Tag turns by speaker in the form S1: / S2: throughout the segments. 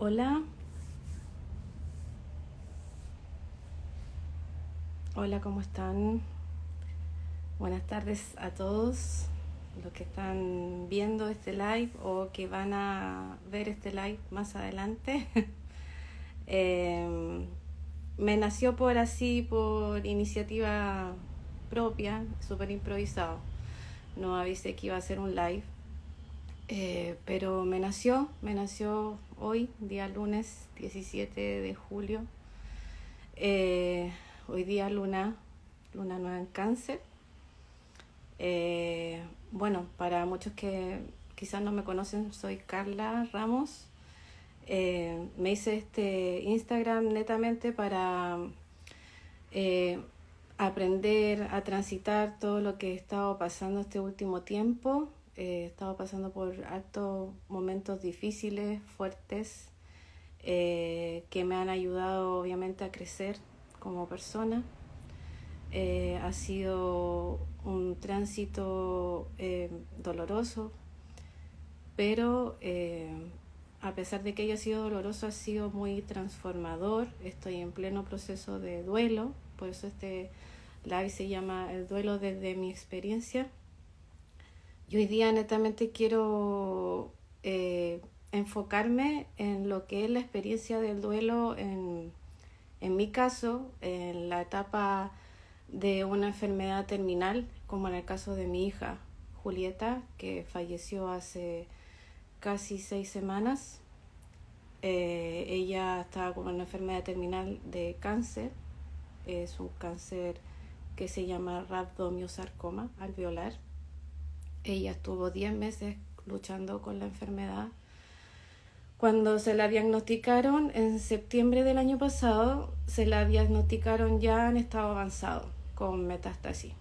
S1: Hola, hola, ¿cómo están? Buenas tardes a todos los que están viendo este live o que van a ver este live más adelante. Eh, Me nació por iniciativa propia, súper improvisado. No avisé que iba a hacer un live, pero me nació hoy, día lunes 17 de julio. Hoy día luna nueva en Cáncer. Bueno, para muchos que quizás no me conocen, soy Carla Ramos. Me hice este Instagram netamente para eh, aprender a transitar todo lo que he estado pasando este último tiempo. He estado pasando por altos momentos difíciles, fuertes, que me han ayudado obviamente a crecer como persona. Ha sido un tránsito doloroso, pero a pesar de que haya sido doloroso, ha sido muy transformador. Estoy en pleno proceso de duelo, por eso este live se llama El duelo desde mi experiencia. Y hoy día netamente quiero enfocarme en lo que es la experiencia del duelo en mi caso, en la etapa de una enfermedad terminal, como en el caso de mi hija Julieta, que falleció hace casi 6 semanas. Ella estaba con una enfermedad terminal de cáncer. Es un cáncer que se llama rhabdomyosarcoma alveolar. Ella estuvo 10 meses luchando con la enfermedad. Cuando se la diagnosticaron en septiembre del año pasado, se la diagnosticaron ya en estado avanzado, con metástasis.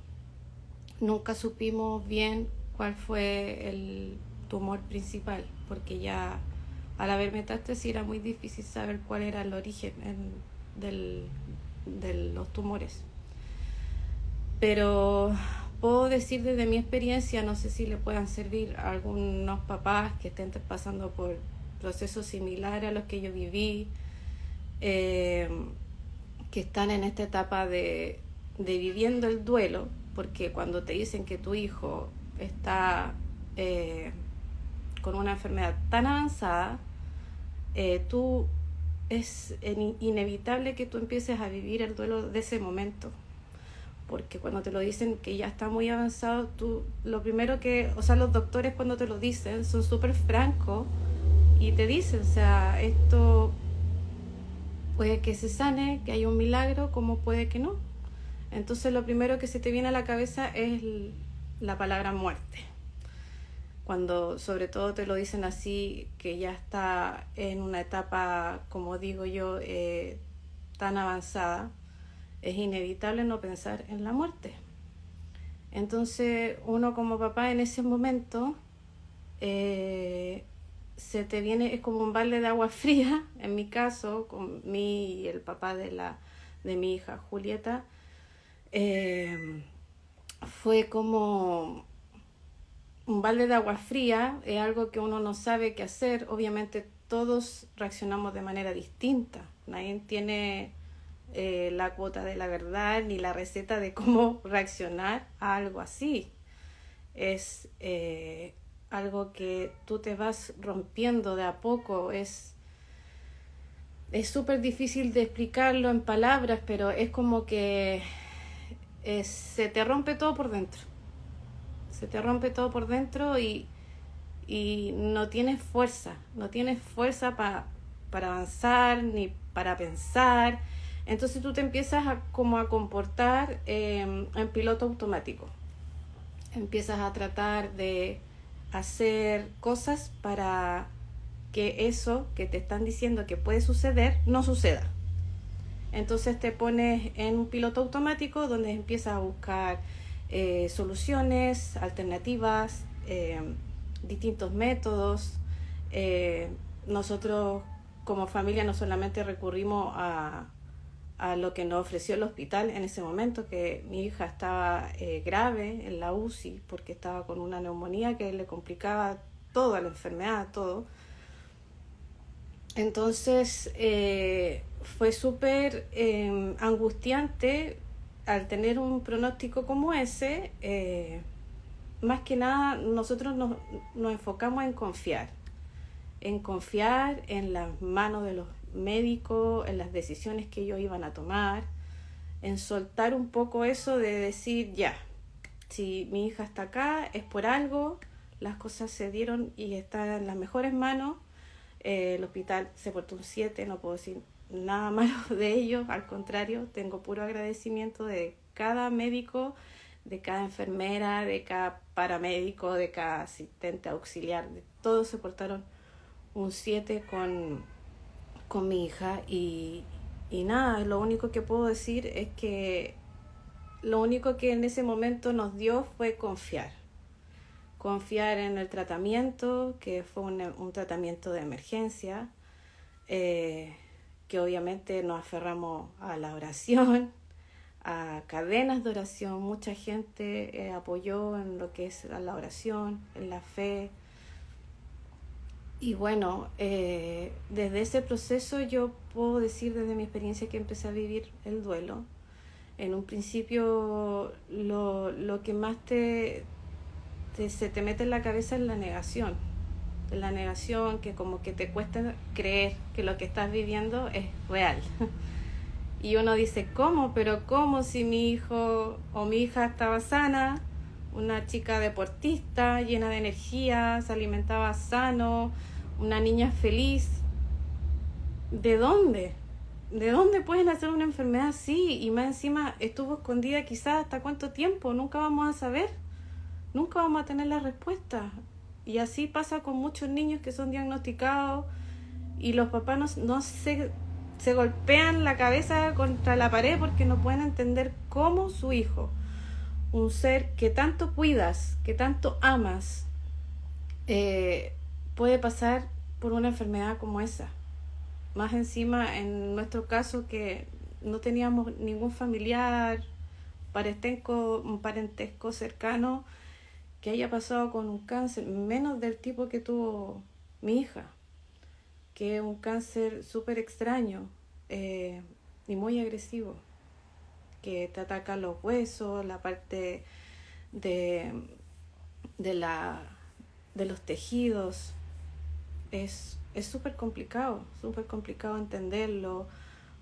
S1: Nunca supimos bien cuál fue el tumor principal, porque ya al haber metástasis era muy difícil saber cuál era el origen de los tumores. Pero puedo decir desde mi experiencia, no sé si le puedan servir a algunos papás que estén pasando por procesos similares a los que yo viví, que están en esta etapa de viviendo el duelo, porque cuando te dicen que tu hijo está con una enfermedad tan avanzada, tú es inevitable que tú empieces a vivir el duelo de ese momento, porque cuando te lo dicen que ya está muy avanzado, tú lo primero que, o sea, los doctores cuando te lo dicen son súper francos y te dicen, o sea, esto puede que se sane, que haya un milagro, como puede que no. Entonces lo primero que se te viene a la cabeza es la palabra muerte. Cuando sobre todo te lo dicen así, que ya está en una etapa, como digo yo, tan avanzada, es inevitable no pensar en la muerte. Entonces uno como papá en ese momento se te viene, es como un balde de agua fría, en mi caso, con mí y el papá de mi hija Julieta. Fue como un balde de agua fría, es algo que uno no sabe qué hacer. Obviamente todos reaccionamos de manera distinta, nadie tiene la cuota de la verdad ni la receta de cómo reaccionar a algo así. Es algo que tú te vas rompiendo de a poco, es súper difícil de explicarlo en palabras, pero es como que se te rompe todo por dentro. Se te rompe todo por dentro y no tienes fuerza. No tienes fuerza para avanzar ni para pensar. Entonces tú te empiezas como a comportar en piloto automático. Empiezas a tratar de hacer cosas para que eso que te están diciendo que puede suceder no suceda. Entonces te pones en un piloto automático donde empiezas a buscar soluciones, alternativas, distintos métodos. Nosotros como familia no solamente recurrimos a lo que nos ofreció el hospital en ese momento, que mi hija estaba grave en la UCI porque estaba con una neumonía que le complicaba toda la enfermedad, todo. Entonces fue súper angustiante al tener un pronóstico como ese. Más que nada nosotros nos enfocamos en confiar en las manos de los médicos, en las decisiones que ellos iban a tomar, en soltar un poco eso de decir, ya, si mi hija está acá es por algo, las cosas se dieron y está en las mejores manos. El hospital se portó un 7, no puedo decir nada malo de ellos, al contrario, tengo puro agradecimiento de cada médico, de cada enfermera, de cada paramédico, de cada asistente auxiliar, de todos se portaron un 7 con mi hija y nada, lo único que puedo decir es que lo único que en ese momento nos dio fue confiar en el tratamiento, que fue un tratamiento de emergencia, que obviamente nos aferramos a la oración, a cadenas de oración. Mucha gente apoyó en lo que es la oración, en la fe. Y bueno, desde ese proceso yo puedo decir desde mi experiencia que empecé a vivir el duelo. En un principio lo que más se te mete en la cabeza es la negación. La negación, que como que te cuesta creer que lo que estás viviendo es real. Y uno dice, ¿cómo? Pero ¿cómo si mi hijo o mi hija estaba sana? Una chica deportista, llena de energía, se alimentaba sano, una niña feliz. ¿De dónde? ¿De dónde pueden hacer una enfermedad así? Y más encima estuvo escondida quizás hasta cuánto tiempo, nunca vamos a saber. Nunca vamos a tener la respuesta. Y así pasa con muchos niños que son diagnosticados y los papás no se golpean la cabeza contra la pared porque no pueden entender cómo su hijo, un ser que tanto cuidas, que tanto amas, puede pasar por una enfermedad como esa. Más encima, en nuestro caso, que no teníamos ningún familiar, un parentesco cercano que haya pasado con un cáncer, menos del tipo que tuvo mi hija, que es un cáncer súper extraño y muy agresivo, que te ataca los huesos, la parte de, de, la, de los tejidos. Es súper complicado entenderlo.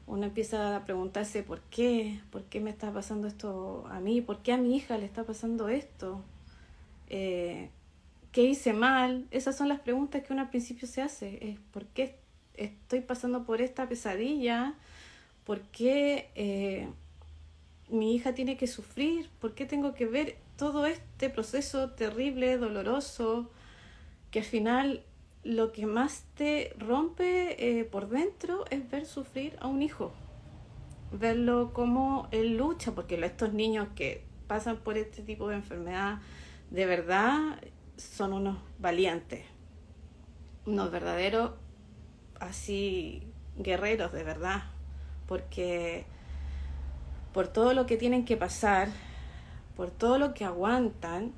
S1: Uno empieza a preguntarse por qué me está pasando esto a mí, por qué a mi hija le está pasando esto. ¿Qué hice mal? Esas son las preguntas que uno al principio se hace. ¿Por qué estoy pasando por esta pesadilla? ¿Por qué mi hija tiene que sufrir? ¿Por qué tengo que ver todo este proceso terrible, doloroso, que al final lo que más te rompe por dentro es ver sufrir a un hijo? Verlo como él lucha, porque estos niños que pasan por este tipo de enfermedad de verdad son unos valientes, unos verdaderos así guerreros de verdad, porque por todo lo que tienen que pasar, por todo lo que aguantan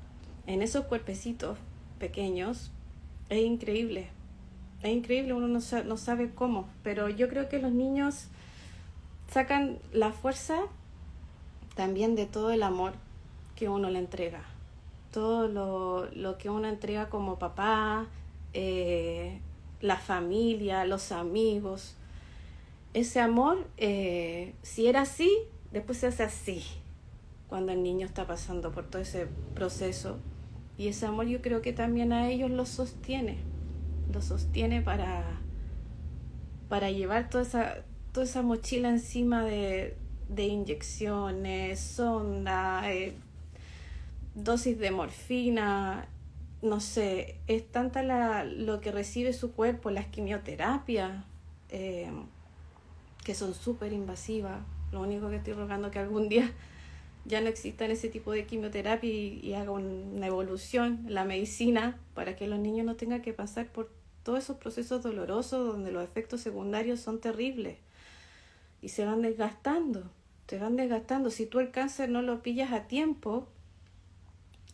S1: en esos cuerpecitos pequeños, es increíble, uno no sabe cómo, pero yo creo que los niños sacan la fuerza también de todo el amor que uno le entrega, todo lo que uno entrega como papá, la familia, los amigos. Ese amor, si era así, después se hace así, cuando el niño está pasando por todo ese proceso. Y ese amor yo creo que también a ellos los sostiene para llevar toda esa mochila encima de inyecciones, sonda, dosis de morfina, no sé, es tanta lo que recibe su cuerpo, las quimioterapias, que son súper invasivas. Lo único que estoy rogando es que algún día ya no existan ese tipo de quimioterapia y haga una evolución en la medicina para que los niños no tengan que pasar por todos esos procesos dolorosos donde los efectos secundarios son terribles y se van desgastando. Si tú el cáncer no lo pillas a tiempo,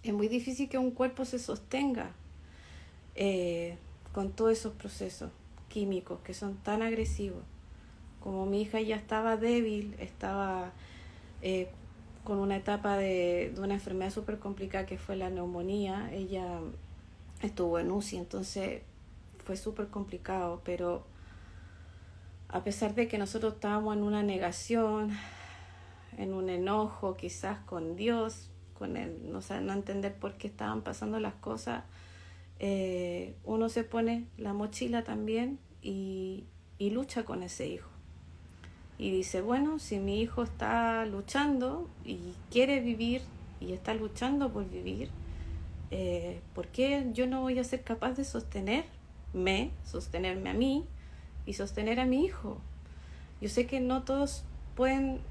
S1: es muy difícil que un cuerpo se sostenga con todos esos procesos. químicos que son tan agresivos. Como mi hija ya estaba débil, estaba con una etapa de una enfermedad súper complicada que fue la neumonía, ella estuvo en UCI, entonces fue súper complicado, pero a pesar de que nosotros estábamos en una negación, en un enojo quizás con Dios, con él, no entender por qué estaban pasando las cosas, uno se pone la mochila también y lucha con ese hijo. Y dice, bueno, si mi hijo está luchando y quiere vivir y está luchando por vivir, ¿por qué yo no voy a ser capaz de sostenerme a mí y sostener a mi hijo? Yo sé que no todos pueden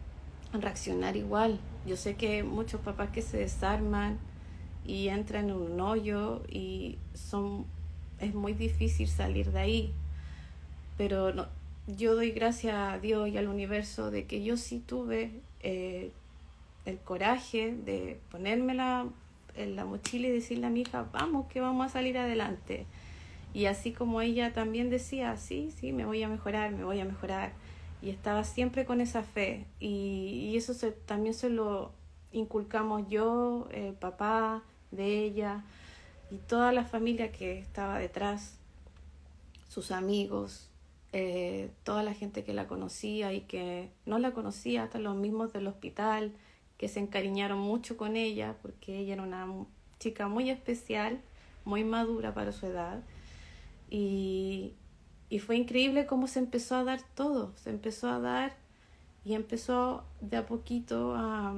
S1: reaccionar igual. Yo sé que muchos papás que se desarman y entran en un hoyo y es muy difícil salir de ahí. Pero no, yo doy gracias a Dios y al universo de que yo sí tuve el coraje de ponérmela en la mochila y decirle a mi hija, vamos, que vamos a salir adelante. Y así como ella también decía, sí, me voy a mejorar. Y estaba siempre con esa fe. Y eso también se lo inculcamos yo, el papá de ella y toda la familia que estaba detrás, sus amigos, toda la gente que la conocía y que no la conocía, hasta los mismos del hospital, que se encariñaron mucho con ella porque ella era una chica muy especial, muy madura para su edad. Y fue increíble cómo se empezó a dar todo, se empezó a dar y empezó de a poquito a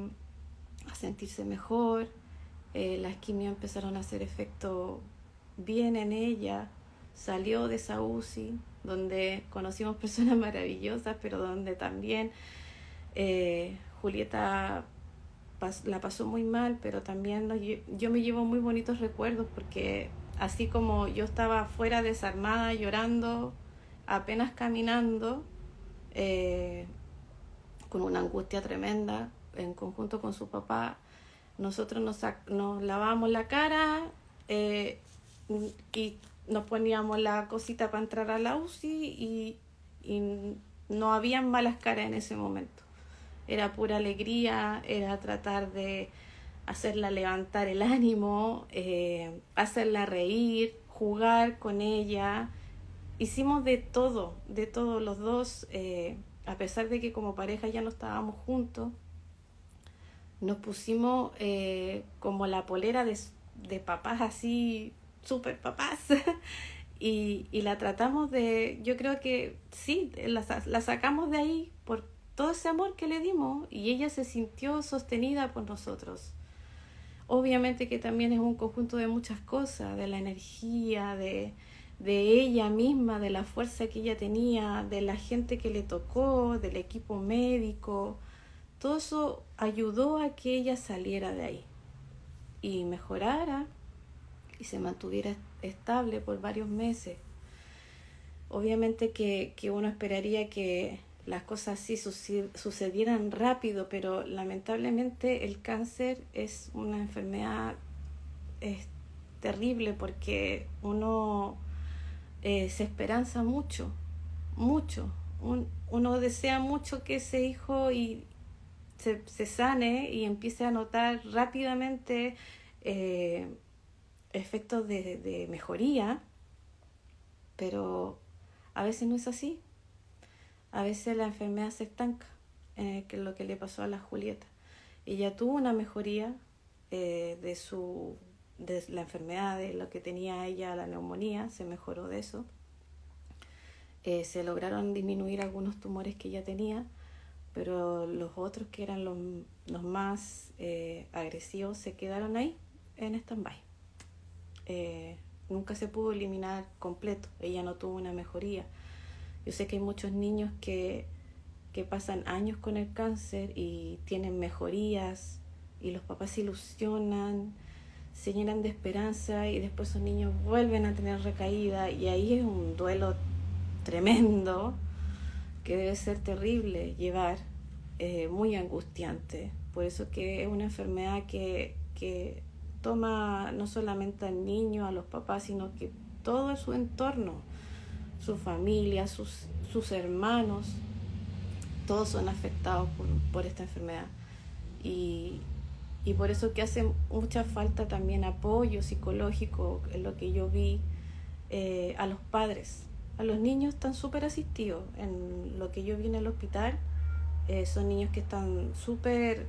S1: sentirse mejor. Las quimios empezaron a hacer efecto bien en ella, salió de esa UCI donde conocimos personas maravillosas, pero donde también Julieta la pasó muy mal, pero también yo me llevo muy bonitos recuerdos porque así como yo estaba afuera desarmada, llorando, apenas caminando, con una angustia tremenda, en conjunto con su papá, nosotros nos lavábamos la cara y nos poníamos la cosita para entrar a la UCI y no habían malas caras en ese momento. Era pura alegría, era tratar de hacerla levantar el ánimo, hacerla reír, jugar con ella. Hicimos de todo los dos, a pesar de que como pareja ya no estábamos juntos, nos pusimos como la polera de papás así, súper papás, y la tratamos yo creo que sí, la sacamos de ahí por todo ese amor que le dimos y ella se sintió sostenida por nosotros. Obviamente que también es un conjunto de muchas cosas, de la energía, de ella misma, de la fuerza que ella tenía, de la gente que le tocó, del equipo médico. Todo eso ayudó a que ella saliera de ahí y mejorara y se mantuviera estable por varios meses. Obviamente que uno esperaría que las cosas sí sucedieran rápido, pero lamentablemente el cáncer es una enfermedad terrible porque uno se esperanza mucho. Uno desea mucho que ese hijo se sane y empiece a notar rápidamente efectos de mejoría, pero a veces no es así. A veces la enfermedad se estanca, que es lo que le pasó a la Julieta. Ella tuvo una mejoría de la enfermedad, de lo que tenía ella, la neumonía, se mejoró de eso. Se lograron disminuir algunos tumores que ella tenía, pero los otros que eran los más agresivos se quedaron ahí en stand-by. Nunca se pudo eliminar completo, ella no tuvo una mejoría. Yo sé que hay muchos niños que pasan años con el cáncer y tienen mejorías y los papás se ilusionan, se llenan de esperanza y después esos niños vuelven a tener recaída y ahí es un duelo tremendo que debe ser terrible llevar, muy angustiante. Por eso que es una enfermedad que toma no solamente al niño, a los papás, sino que todo su entorno. su familia, sus hermanos, todos son afectados por esta enfermedad. Y, y por eso que hace mucha falta también apoyo psicológico, en lo que yo vi, a los padres. A los niños están súper asistidos. En lo que yo vi en el hospital, son niños que están súper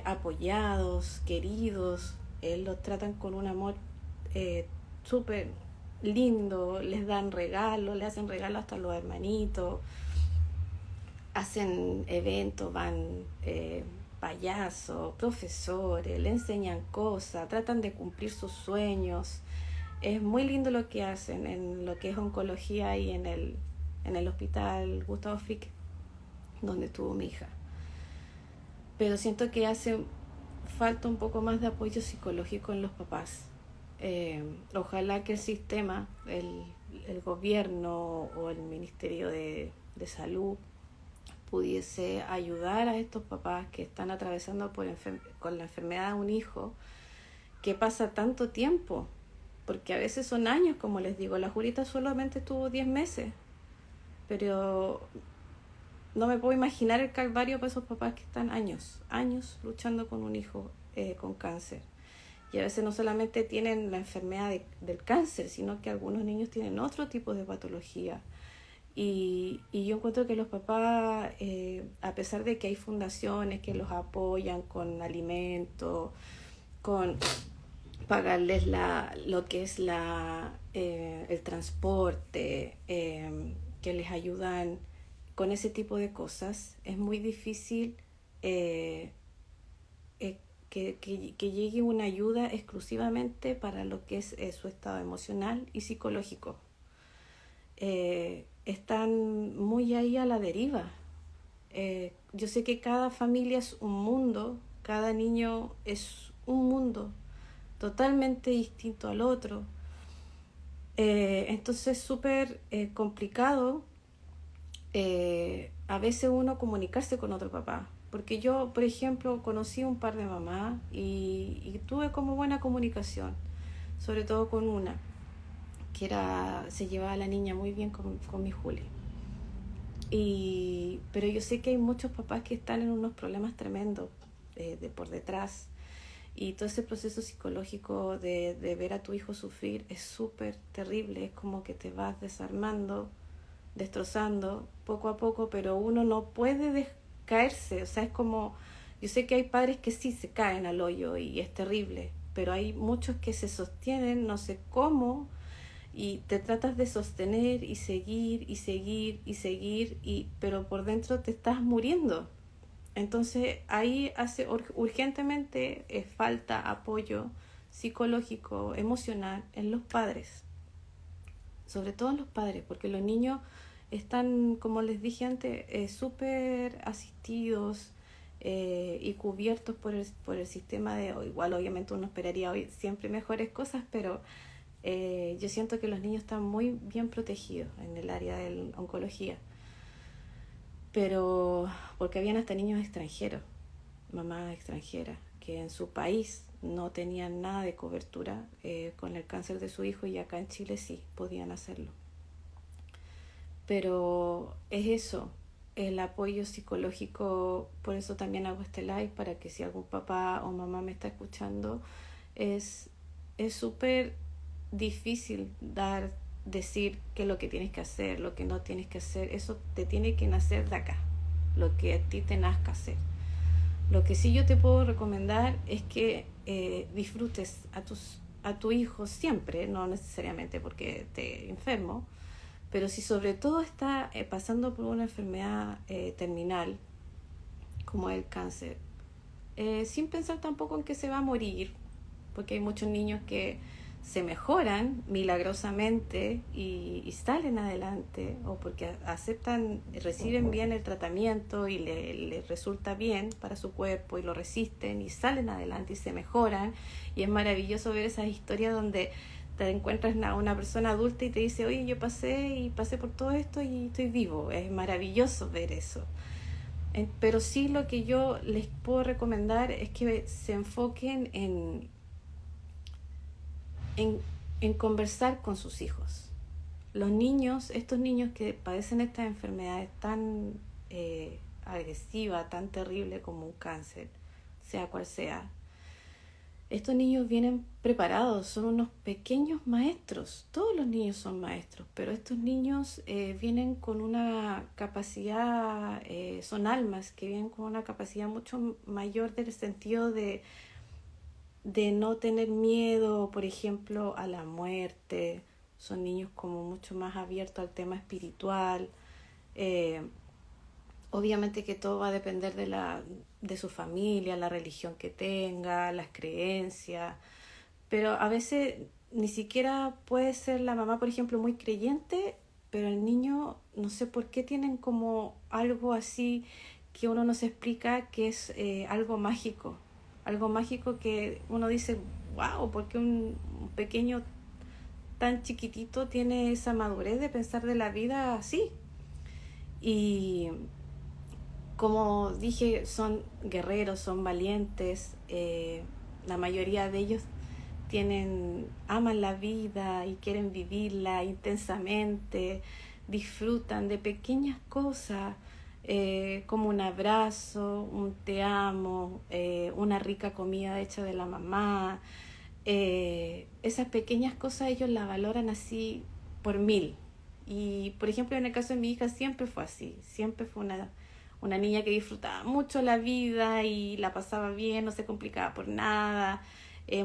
S1: apoyados, queridos, los tratan con un amor súper lindo, les dan regalos, le hacen regalos hasta a los hermanitos, hacen eventos, van payasos, profesores, le enseñan cosas, tratan de cumplir sus sueños. Es muy lindo lo que hacen en lo que es oncología y en el hospital Gustavo Frick, donde estuvo mi hija. Pero siento que hace falta un poco más de apoyo psicológico en los papás. Ojalá que el sistema, el gobierno o el Ministerio de Salud pudiese ayudar a estos papás que están atravesando con la enfermedad de un hijo que pasa tanto tiempo, porque a veces son años, como les digo. La Jurita solamente tuvo 10 meses, pero no me puedo imaginar el calvario para esos papás que están años luchando con un hijo con cáncer. Y a veces no solamente tienen la enfermedad del cáncer, sino que algunos niños tienen otro tipo de patología. Y yo encuentro que los papás, a pesar de que hay fundaciones que los apoyan con alimentos, con pagarles lo que es el transporte, que les ayudan con ese tipo de cosas, es muy difícil que llegue una ayuda exclusivamente para lo que es su estado emocional y psicológico. Están muy ahí a la deriva. Yo sé que cada familia es un mundo, cada niño es un mundo totalmente distinto al otro. Entonces es súper complicado a veces uno comunicarse con otro papá. Porque yo, por ejemplo, conocí un par de mamás y tuve como buena comunicación, sobre todo con una, que se llevaba a la niña muy bien con mi Juli. Pero yo sé que hay muchos papás que están en unos problemas tremendos por detrás. Y todo ese proceso psicológico de ver a tu hijo sufrir es súper terrible. Es como que te vas desarmando, destrozando poco a poco, pero uno no puede caerse. O sea, es como, yo sé que hay padres que sí se caen al hoyo y es terrible, pero hay muchos que se sostienen, no sé cómo, y te tratas de sostener y seguir y seguir y seguir, pero por dentro te estás muriendo. Entonces ahí hace urgentemente falta apoyo psicológico, emocional en los padres, sobre todo en los padres, porque los niños están, como les dije antes, súper asistidos y cubiertos por el sistema igual obviamente uno esperaría hoy siempre mejores cosas, pero yo siento que los niños están muy bien protegidos en el área de la oncología. Pero porque habían hasta niños extranjeros, mamás extranjeras, que en su país no tenían nada de cobertura con el cáncer de su hijo, y acá en Chile sí podían hacerlo. Pero es eso, el apoyo psicológico. Por eso también hago este live, para que si algún papá o mamá me está escuchando, es súper difícil decir qué es lo que tienes que hacer, lo que no tienes que hacer. Eso te tiene que nacer de acá, lo que a ti te nazca hacer. Lo que sí yo te puedo recomendar es que disfrutes a tu hijo siempre, no necesariamente porque esté enfermo, pero si sobre todo está pasando por una enfermedad terminal, como el cáncer, sin pensar tampoco en que se va a morir, porque hay muchos niños que se mejoran milagrosamente y salen adelante, o porque reciben bien el tratamiento y les resulta bien para su cuerpo y lo resisten y salen adelante y se mejoran. Y es maravilloso ver esas historias donde te encuentras a una persona adulta y te dice: oye, yo pasé por todo esto y estoy vivo. Es maravilloso ver eso. Pero sí, lo que yo les puedo recomendar es que se enfoquen en conversar con sus hijos, los niños, estos niños que padecen estas enfermedades tan agresivas, tan terribles como un cáncer, sea cual sea, estos niños vienen preparados, son unos pequeños maestros. Todos los niños son maestros, pero estos niños vienen con una capacidad, son almas que vienen con una capacidad mucho mayor del sentido de no tener miedo, por ejemplo, a la muerte. Son niños como mucho más abiertos al tema espiritual. Eh, Obviamente que todo va a depender de su familia, la religión que tenga, las creencias, pero a veces ni siquiera puede ser la mamá, por ejemplo, muy creyente, pero el niño no sé por qué tienen como algo así que uno no se explica, que es algo mágico que uno dice, wow, ¿por qué un pequeño tan chiquitito tiene esa madurez de pensar de la vida así? Y como dije, son guerreros, son valientes, la mayoría de ellos aman la vida y quieren vivirla intensamente, disfrutan de pequeñas cosas, como un abrazo, un te amo, una rica comida hecha de la mamá. Esas pequeñas cosas ellos las valoran así por mil. Y por ejemplo, en el caso de mi hija siempre fue así, siempre fue una niña que disfrutaba mucho la vida y la pasaba bien, no se complicaba por nada,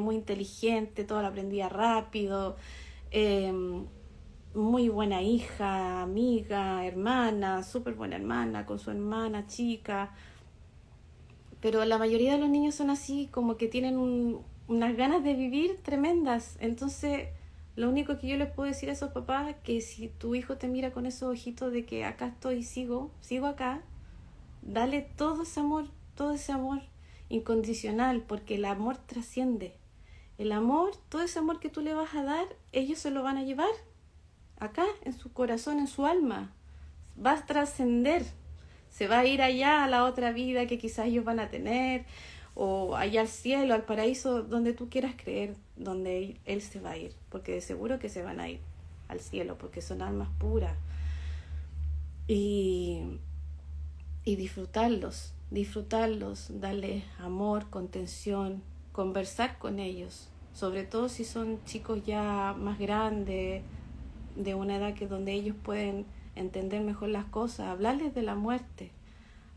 S1: muy inteligente, todo lo aprendía rápido, eh, muy buena hija, amiga, hermana, súper buena hermana con su hermana chica. Pero la mayoría de los niños son así, como que tienen unas ganas de vivir tremendas. Entonces, lo único que yo les puedo decir a esos papás es que si tu hijo te mira con esos ojitos de que acá estoy, sigo acá, dale todo ese amor incondicional, porque el amor trasciende. El amor, todo ese amor que tú le vas a dar, ellos se lo van a llevar acá, en su corazón, en su alma. Va a trascender. Se va a ir allá a la otra vida que quizás ellos van a tener, o allá al cielo, al paraíso, donde tú quieras creer, donde él se va a ir, porque de seguro que se van a ir al cielo, porque son almas puras. Y disfrutarlos, darles amor, contención, conversar con ellos, sobre todo si son chicos ya más grandes, de una edad que donde ellos pueden entender mejor las cosas, hablarles de la muerte,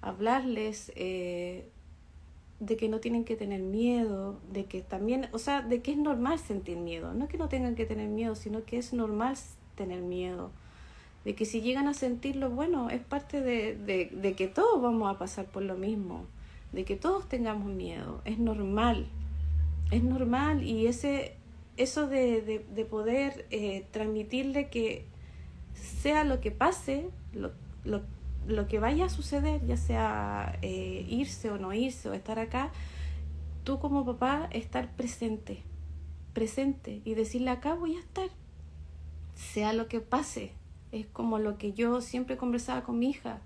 S1: hablarles de que no tienen que tener miedo, de que también, o sea, de que es normal sentir miedo, no que no tengan que tener miedo, sino que es normal tener miedo, de que si llegan a sentirlo, bueno, es parte de que todos vamos a pasar por lo mismo, de que todos tengamos miedo, es normal, y eso de poder transmitirle que sea lo que pase, lo que vaya a suceder, ya sea irse o no irse o estar acá, tú como papá estar presente y decirle acá voy a estar, sea lo que pase. Es como lo que yo siempre conversaba con mi hija.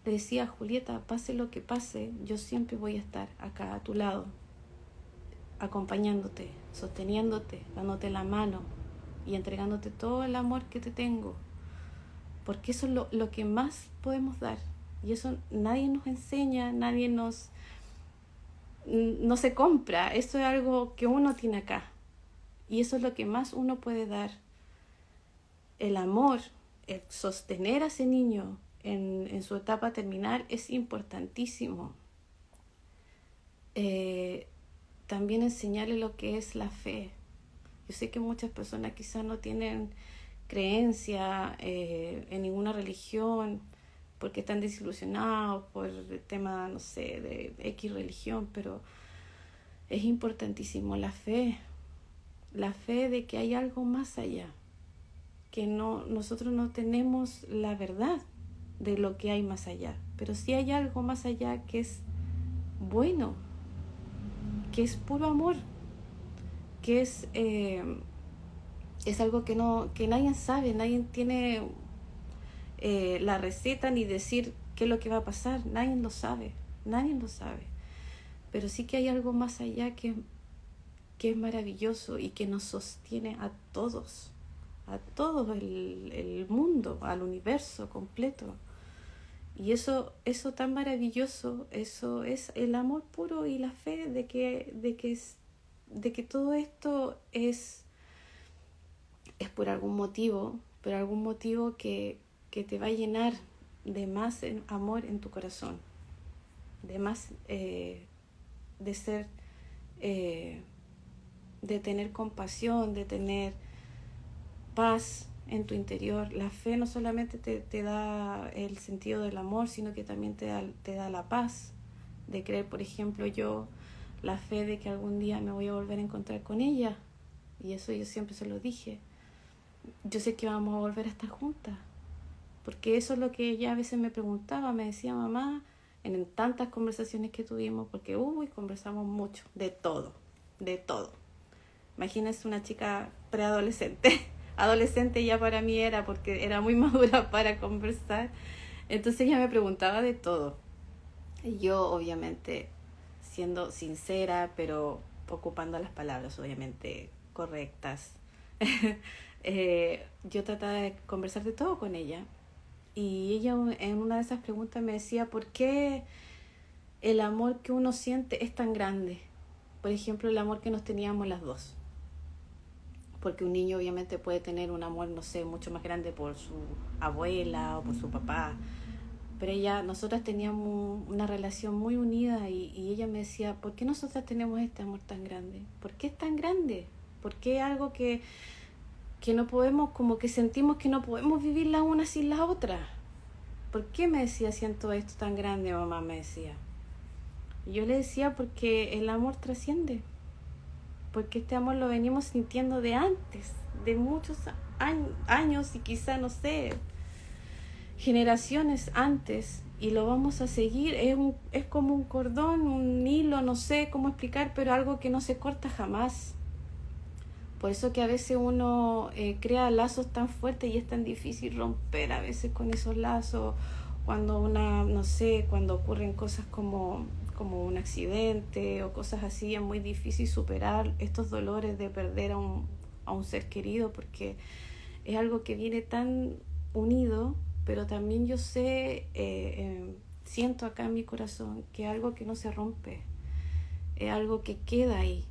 S1: Le decía, Julieta, pase lo que pase, yo siempre voy a estar acá a tu lado, acompañándote, sosteniéndote, dándote la mano y entregándote todo el amor que te tengo. Porque eso es lo que más podemos dar. Y eso nadie nos enseña, no se compra. Eso es algo que uno tiene acá. Y eso es lo que más uno puede dar. El amor, el sostener a ese niño en su etapa terminal es importantísimo. También enseñarle lo que es la fe. Yo sé que muchas personas quizás no tienen creencia en ninguna religión porque están desilusionados por el tema, no sé, de X religión, pero es importantísimo la fe de que hay algo más allá, que nosotros no tenemos la verdad de lo que hay más allá, pero sí hay algo más allá que es bueno, que es puro amor, que es algo que nadie sabe, nadie tiene la receta ni decir qué es lo que va a pasar, nadie lo sabe, pero sí que hay algo más allá que es maravilloso y que nos sostiene a todos, a todo el mundo, al universo completo. Y eso tan maravilloso, eso es el amor puro y la fe de que todo esto es por algún motivo, pero algún motivo que te va a llenar de más amor en tu corazón, de más de ser, de tener compasión, de tener paz en tu interior. La fe no solamente te da el sentido del amor, sino que también te da la paz de creer, por ejemplo, yo, la fe de que algún día me voy a volver a encontrar con ella, y eso yo siempre se lo dije. Yo sé que vamos a volver a estar juntas, porque eso es lo que ella a veces me preguntaba, me decía, mamá, en tantas conversaciones que tuvimos, porque conversamos mucho, de todo. Imagínense una chica preadolescente, adolescente ya para mí era, porque era muy madura para conversar, entonces ella me preguntaba de todo, y yo obviamente siendo sincera, pero ocupando las palabras obviamente correctas, yo trataba de conversar de todo con ella. Y ella en una de esas preguntas me decía, ¿por qué el amor que uno siente es tan grande? Por ejemplo, el amor que nos teníamos las dos. Porque un niño obviamente puede tener un amor, no sé, mucho más grande por su abuela o por su papá. Pero nosotras teníamos una relación muy unida y ella me decía, ¿por qué nosotras tenemos este amor tan grande? ¿Por qué es tan grande? ¿Por qué algo que no podemos, como que sentimos que no podemos vivir la una sin la otra? ¿Por qué me decía siento esto tan grande, mamá? Me decía. Y yo le decía porque el amor trasciende, porque este amor lo venimos sintiendo de antes, de muchos años y quizá, no sé, generaciones antes, y lo vamos a seguir. Es como un cordón, un hilo, no sé cómo explicar, pero algo que no se corta jamás. Por eso que a veces uno crea lazos tan fuertes y es tan difícil romper a veces con esos lazos, cuando cuando ocurren cosas como un accidente o cosas así, es muy difícil superar estos dolores de perder a un ser querido, porque es algo que viene tan unido, pero también yo sé, siento acá en mi corazón que es algo que no se rompe, es algo que queda ahí,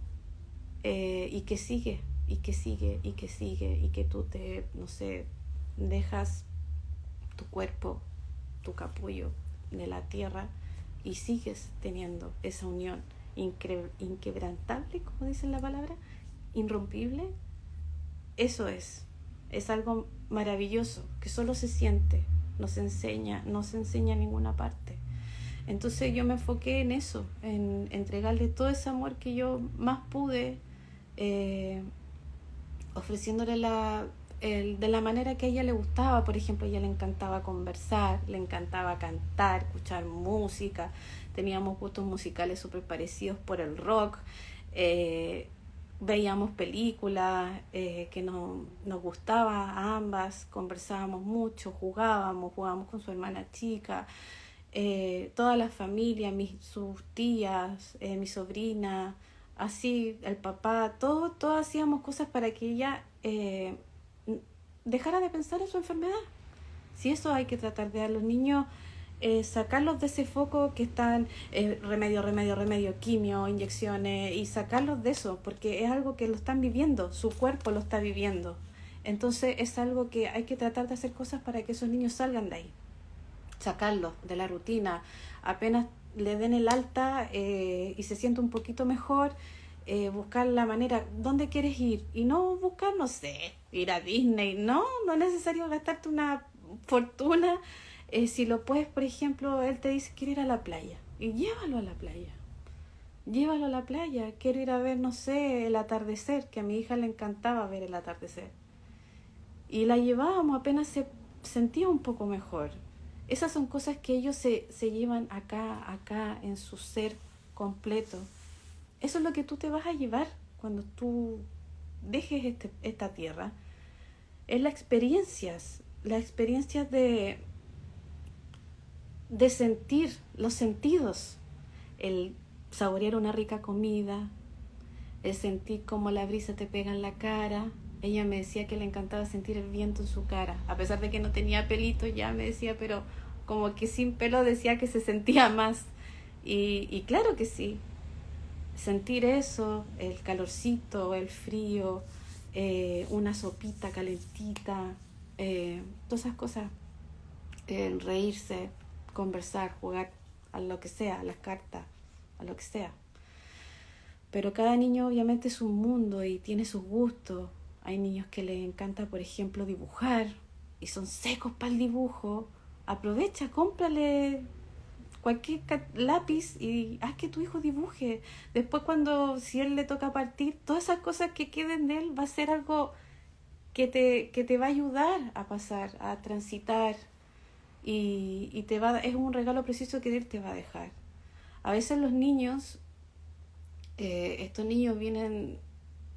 S1: y que sigue, y que sigue, y que sigue, y que tú dejas tu cuerpo, tu capullo de la tierra y sigues teniendo esa unión inquebrantable, como dice la palabra, irrompible. Eso es algo maravilloso que solo se siente, no se enseña en ninguna parte. Entonces yo me enfoqué en eso, en entregarle todo ese amor que yo más pude, ofreciéndole de la manera que a ella le gustaba. Por ejemplo, a ella le encantaba conversar, le encantaba cantar, escuchar música, teníamos gustos musicales súper parecidos por el rock, veíamos películas que nos gustaba a ambas, conversábamos mucho, jugábamos con su hermana chica, toda la familia, sus tías, mi sobrina, así, el papá, todos hacíamos cosas para que ella dejara de pensar en su enfermedad. Si eso hay que tratar de a los niños, sacarlos de ese foco que están remedio, quimio, inyecciones, y sacarlos de eso, porque es algo que lo están viviendo, su cuerpo lo está viviendo. Entonces es algo que hay que tratar de hacer cosas para que esos niños salgan de ahí, sacarlos de la rutina. Apenas le den el alta y se siente un poquito mejor, buscar la manera, ¿dónde quieres ir? Y no buscar, no sé, ir a Disney, no es necesario gastarte una fortuna. Si lo puedes, por ejemplo, él te dice, quiero ir a la playa, y llévalo a la playa, quiero ir a ver, no sé, el atardecer, que a mi hija le encantaba ver el atardecer, y la llevábamos, apenas se sentía un poco mejor. Esas son cosas que ellos se llevan acá en su ser completo. Eso es lo que tú te vas a llevar cuando tú dejes esta tierra. Es las experiencias de sentir, los sentidos. El saborear una rica comida, el sentir cómo la brisa te pega en la cara, ella me decía que le encantaba sentir el viento en su cara, a pesar de que no tenía pelito, ya me decía, pero como que sin pelo decía que se sentía más. Y claro que sí, sentir eso, el calorcito, el frío, una sopita calentita, todas esas cosas, reírse, conversar, jugar a lo que sea, a las cartas, a lo que sea. Pero cada niño obviamente es un mundo y tiene sus gustos. Hay niños que les encanta, por ejemplo, dibujar y son secos para el dibujo. Aprovecha, cómprale cualquier lápiz y haz que tu hijo dibuje. Después cuando, si él le toca partir, todas esas cosas que queden de él va a ser algo que te va a ayudar a pasar, a transitar y es un regalo preciso que él te va a dejar. A veces los niños, estos niños vienen,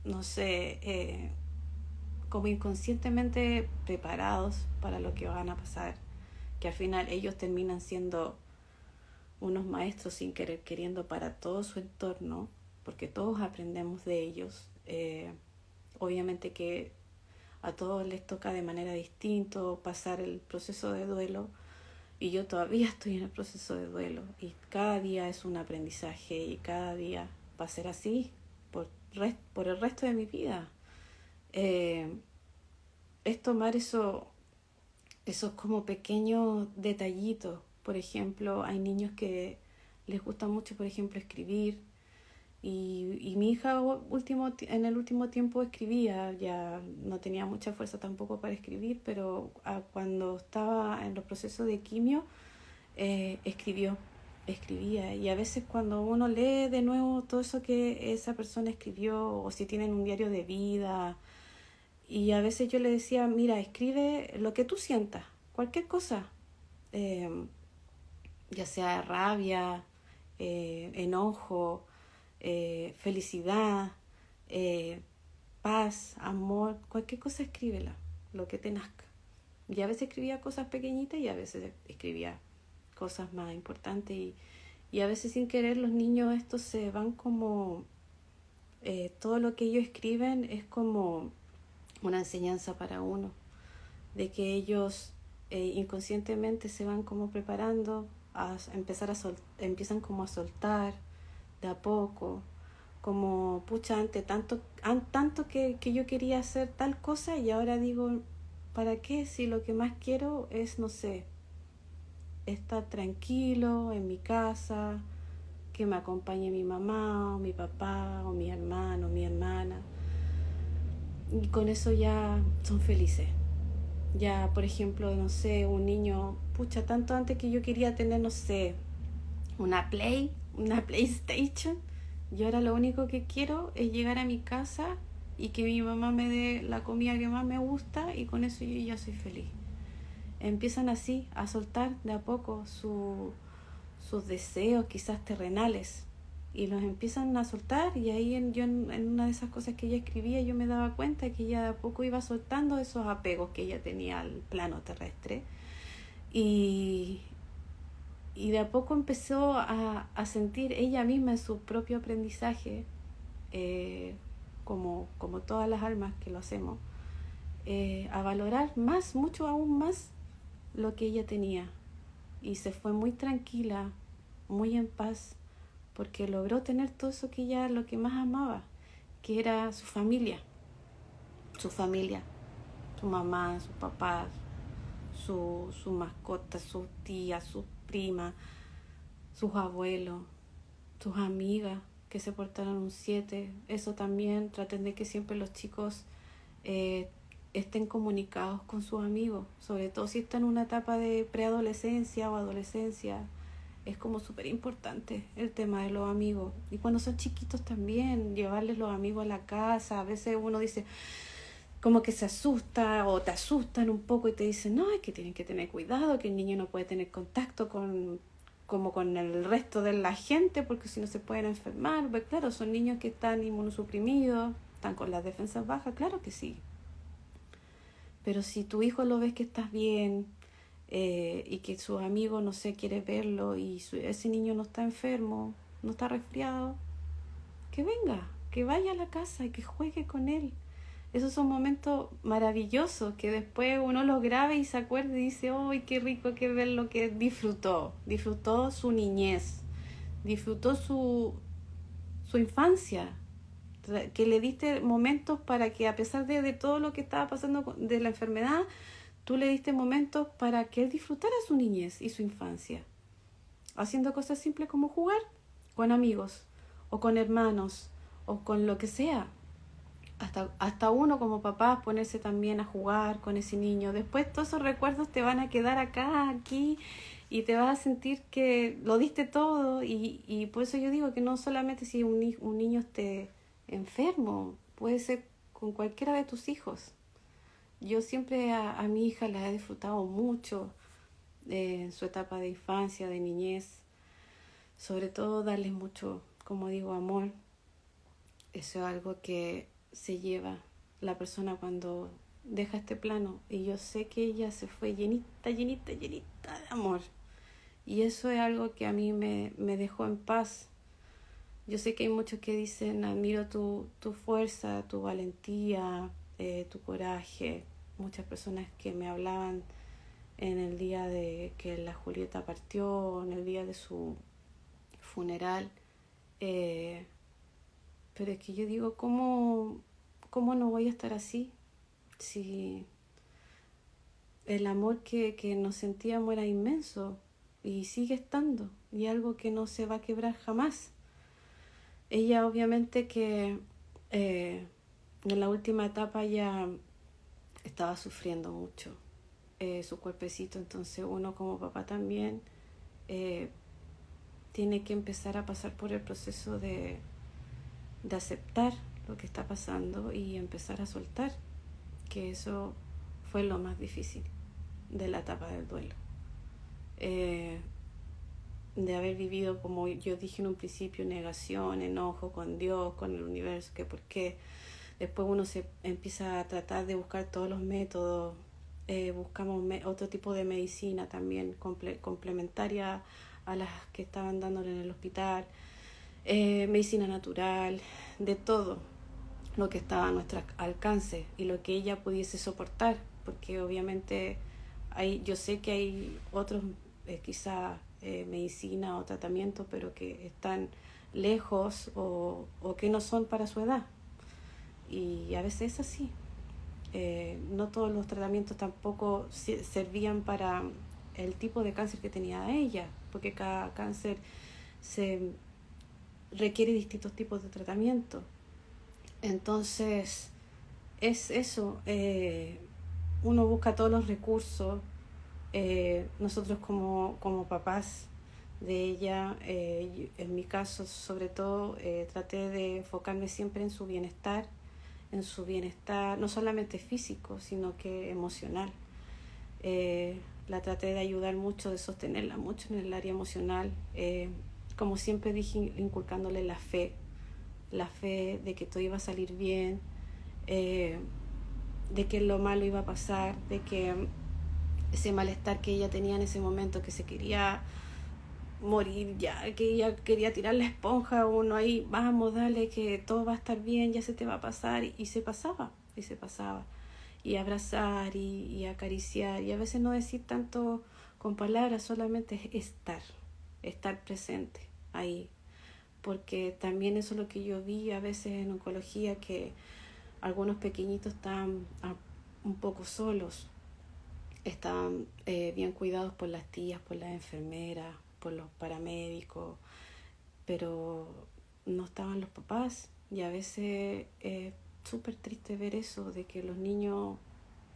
S1: no sé, como inconscientemente preparados para lo que van a pasar, que al final ellos terminan siendo unos maestros sin querer queriendo para todo su entorno, porque todos aprendemos de ellos. Obviamente que a todos les toca de manera distinta pasar el proceso de duelo, y yo todavía estoy en el proceso de duelo, y cada día es un aprendizaje, y cada día va a ser así por el resto de mi vida. Es tomar esos como pequeños detallitos. Por ejemplo, hay niños que les gusta mucho, por ejemplo, escribir. Y mi hija en el último tiempo escribía, ya no tenía mucha fuerza tampoco para escribir, pero cuando estaba en los procesos de quimio, escribía. Y a veces cuando uno lee de nuevo todo eso que esa persona escribió, o si tienen un diario de vida, y a veces yo le decía, mira, escribe lo que tú sientas, cualquier cosa, eh, ya sea rabia, enojo, felicidad, paz, amor, cualquier cosa escríbela, lo que te nazca. Y a veces escribía cosas pequeñitas y a veces escribía cosas más importantes, y a veces sin querer los niños estos se van como, todo lo que ellos escriben es como una enseñanza para uno, de que ellos inconscientemente se van como preparando a empezar empiezan como a soltar de a poco, como pucha, tanto que yo quería hacer tal cosa, y ahora digo, ¿para qué? Si lo que más quiero es, no sé, estar tranquilo en mi casa, que me acompañe mi mamá o mi papá o mi hermano o mi hermana, y con eso ya son felices. Ya, por ejemplo, no sé, un niño, pucha, tanto antes que yo quería tener, no sé, una PlayStation, y ahora lo único que quiero es llegar a mi casa y que mi mamá me dé la comida que más me gusta, y con eso yo ya soy feliz. Empiezan así a soltar de a poco sus deseos quizás terrenales, y los empiezan a soltar, y ahí en una de esas cosas que ella escribía yo me daba cuenta que ella de a poco iba soltando esos apegos que ella tenía al plano terrestre, y, y de a poco empezó a sentir ella misma en su propio aprendizaje, como todas las almas que lo hacemos, a valorar más, mucho aún más, lo que ella tenía, y se fue muy tranquila, muy en paz, porque logró tener todo eso que ella lo que más amaba, que era su familia, su mamá, su papá, su mascota, sus tías, sus primas, sus abuelos, sus amigas que se portaron un 7. Eso también, traten de que siempre los chicos estén comunicados con sus amigos, sobre todo si están en una etapa de preadolescencia o adolescencia. Es como súper importante el tema de los amigos. Y cuando son chiquitos también, llevarles los amigos a la casa. A veces uno dice, como que se asusta o te asustan un poco y te dicen, no, es que tienen que tener cuidado, que el niño no puede tener contacto como con el resto de la gente, porque si no se pueden enfermar. Pues claro, son niños que están inmunosuprimidos, están con las defensas bajas, claro que sí. Pero si tu hijo lo ves que estás bien, y que sus amigos, no sé, quiere verlo, y ese niño no está enfermo, no está resfriado, que venga, que vaya a la casa y que juegue con él. esos son momentos maravillosos que después uno los graba y se acuerda y dice, ¡ay, qué rico que ver lo que disfrutó su niñez, disfrutó su infancia, que le diste momentos para que a pesar de todo lo que estaba pasando de la enfermedad, tú le diste momentos para que él disfrutara su niñez y su infancia, haciendo cosas simples como jugar con amigos o con hermanos o con lo que sea. Hasta uno como papá ponerse también a jugar con ese niño. Después todos esos recuerdos te van a quedar acá, aquí, y te vas a sentir que lo diste todo. Y por eso yo digo que no solamente si un niño esté enfermo, puede ser con cualquiera de tus hijos. Yo siempre a mi hija la he disfrutado mucho en su etapa de infancia, de niñez. Sobre todo darles mucho, como digo, amor. Eso es algo que se lleva la persona cuando deja este plano. Y yo sé que ella se fue llenita, llenita, llenita de amor. Y eso es algo que a mí me dejó en paz. Yo sé que hay muchos que dicen, admiro tu fuerza, tu valentía, tu coraje. Muchas personas que me hablaban en el día de que la Julieta partió, en el día de su funeral. Pero es que yo digo, ¿cómo no voy a estar así? Si el amor que nos sentíamos era inmenso y sigue estando, y algo que no se va a quebrar jamás. Ella obviamente que en la última etapa ya estaba sufriendo mucho su cuerpecito, entonces uno como papá también tiene que empezar a pasar por el proceso de aceptar lo que está pasando y empezar a soltar, que eso fue lo más difícil de la etapa del duelo. De haber vivido, como yo dije en un principio, negación, enojo con Dios, con el universo, que por qué. Después uno se empieza a tratar de buscar todos los métodos, buscamos otro tipo de medicina también complementaria a las que estaban dándole en el hospital, medicina natural, de todo lo que estaba a nuestro alcance y lo que ella pudiese soportar, porque obviamente yo sé que hay otros quizá medicina o tratamiento, pero que están lejos o que no son para su edad, y a veces es así. No todos los tratamientos tampoco servían para el tipo de cáncer que tenía ella, porque cada cáncer se requiere distintos tipos de tratamiento. Entonces es eso, uno busca todos los recursos. Nosotros como papás de ella, en mi caso sobre todo, traté de enfocarme siempre en su bienestar, no solamente físico, sino que emocional. La traté de ayudar mucho, de sostenerla mucho en el área emocional, como siempre dije, inculcándole la fe de que todo iba a salir bien, de que lo malo iba a pasar, de que ese malestar que ella tenía en ese momento, que se quería morir ya, que ella quería tirar la esponja a uno ahí, vamos, dale, que todo va a estar bien, ya se te va a pasar, y se pasaba, y abrazar y acariciar, y a veces no decir tanto con palabras, solamente estar presente ahí, porque también eso es lo que yo vi a veces en oncología, que algunos pequeñitos estaban un poco solos, estaban bien cuidados por las tías, por las enfermeras, por los paramédicos, pero no estaban los papás, y a veces es súper triste ver eso, de que los niños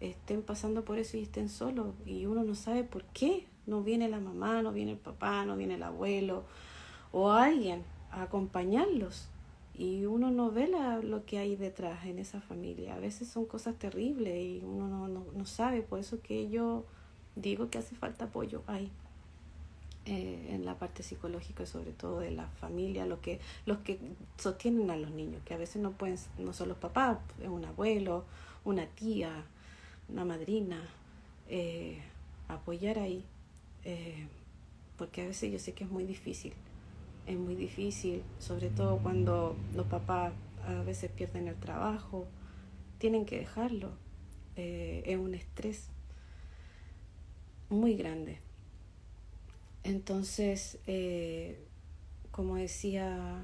S1: estén pasando por eso y estén solos, y uno no sabe por qué. No viene la mamá, no viene el papá, no viene el abuelo o alguien a acompañarlos, y uno no ve lo que hay detrás en esa familia. A veces son cosas terribles y uno no sabe. Por eso que yo digo que hace falta apoyo ahí, en la parte psicológica, sobre todo de la familia, los que sostienen a los niños, que a veces no son los papás, es un abuelo, una tía, una madrina, apoyar ahí, porque a veces yo sé que es muy difícil, sobre todo cuando los papás a veces pierden el trabajo, tienen que dejarlo. Es un estrés muy grande. Entonces, como decía,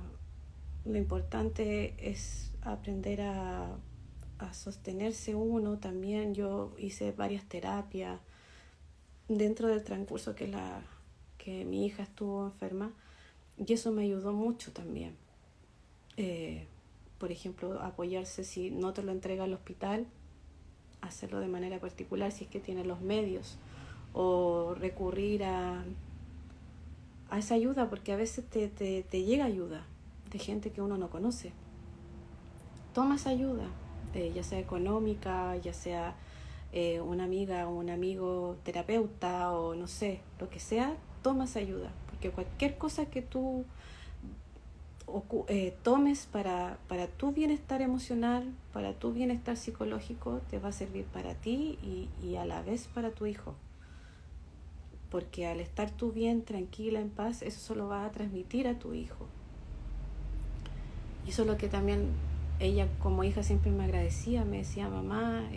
S1: lo importante es aprender a sostenerse uno. También yo hice varias terapias dentro del transcurso que mi hija estuvo enferma, y eso me ayudó mucho también. Por ejemplo, apoyarse, si no te lo entrega el hospital, hacerlo de manera particular si es que tiene los medios, o recurrir a esa ayuda, porque a veces te llega ayuda de gente que uno no conoce. Toma esa ayuda, ya sea económica, ya sea una amiga o un amigo terapeuta, o no sé, lo que sea, toma esa ayuda, porque cualquier cosa que tú tomes para tu bienestar emocional, para tu bienestar psicológico, te va a servir para ti y a la vez para tu hijo. Porque al estar tú bien, tranquila, en paz, eso solo va a transmitir a tu hijo. Y eso es lo que también ella como hija siempre me agradecía, me decía: mamá,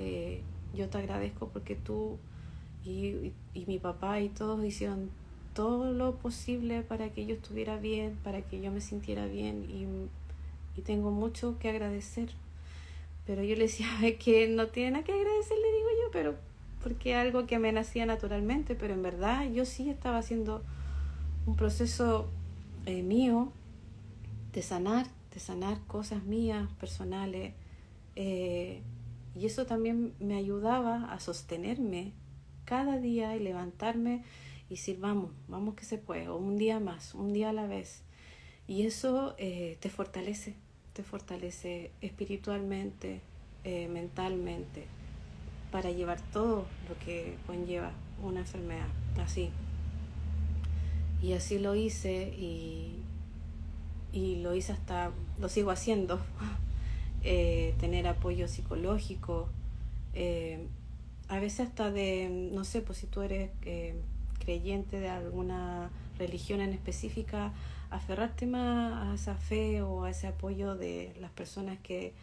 S1: yo te agradezco porque tú y mi papá y todos hicieron todo lo posible para que yo estuviera bien, para que yo me sintiera bien, y tengo mucho que agradecer. Pero yo le decía: es que no tiene nada que agradecer, le digo yo, pero porque es algo que me nacía naturalmente. Pero en verdad yo sí estaba haciendo un proceso mío de sanar cosas mías, personales, y eso también me ayudaba a sostenerme cada día y levantarme y decir: vamos que se puede, o un día más, un día a la vez. Y eso te fortalece espiritualmente, mentalmente, para llevar todo lo que conlleva una enfermedad así. Y así lo hice, y lo hice hasta, lo sigo haciendo. Tener apoyo psicológico, a veces hasta de, no sé, pues si tú eres creyente de alguna religión en específica, aferrarte más a esa fe o a ese apoyo de las personas que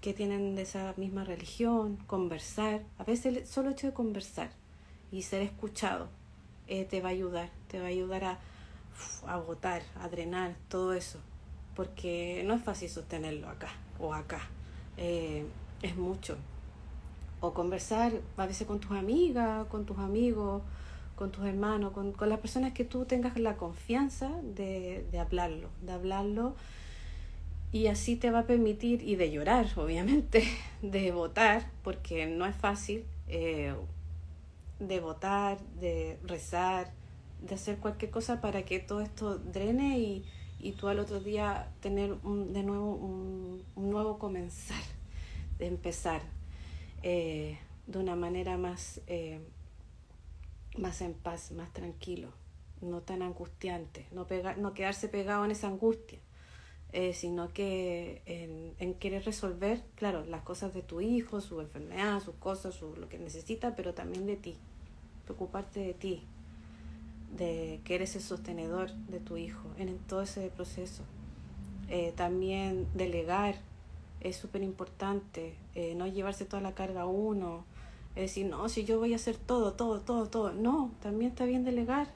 S1: tienen de esa misma religión, conversar. A veces el solo hecho de conversar y ser escuchado te va a ayudar a botar, a drenar todo eso, porque no es fácil sostenerlo acá o acá, es mucho. O conversar a veces con tus amigas, con tus amigos, con tus hermanos, con las personas que tú tengas la confianza de hablarlo, y así te va a permitir, y de llorar obviamente, de botar, porque no es fácil, de botar, de rezar, de hacer cualquier cosa para que todo esto drene, y tú al otro día tener de nuevo un nuevo comenzar, de empezar de una manera más en paz, más tranquilo, no tan angustiante, no quedarse pegado en esa angustia, sino que en querer resolver, claro, las cosas de tu hijo, su enfermedad, sus cosas, lo que necesita, pero también de ti, preocuparte de ti, de que eres el sostenedor de tu hijo en todo ese proceso. También delegar es súper importante, no llevarse toda la carga a uno, es decir: no, si yo voy a hacer todo, no, también está bien delegar,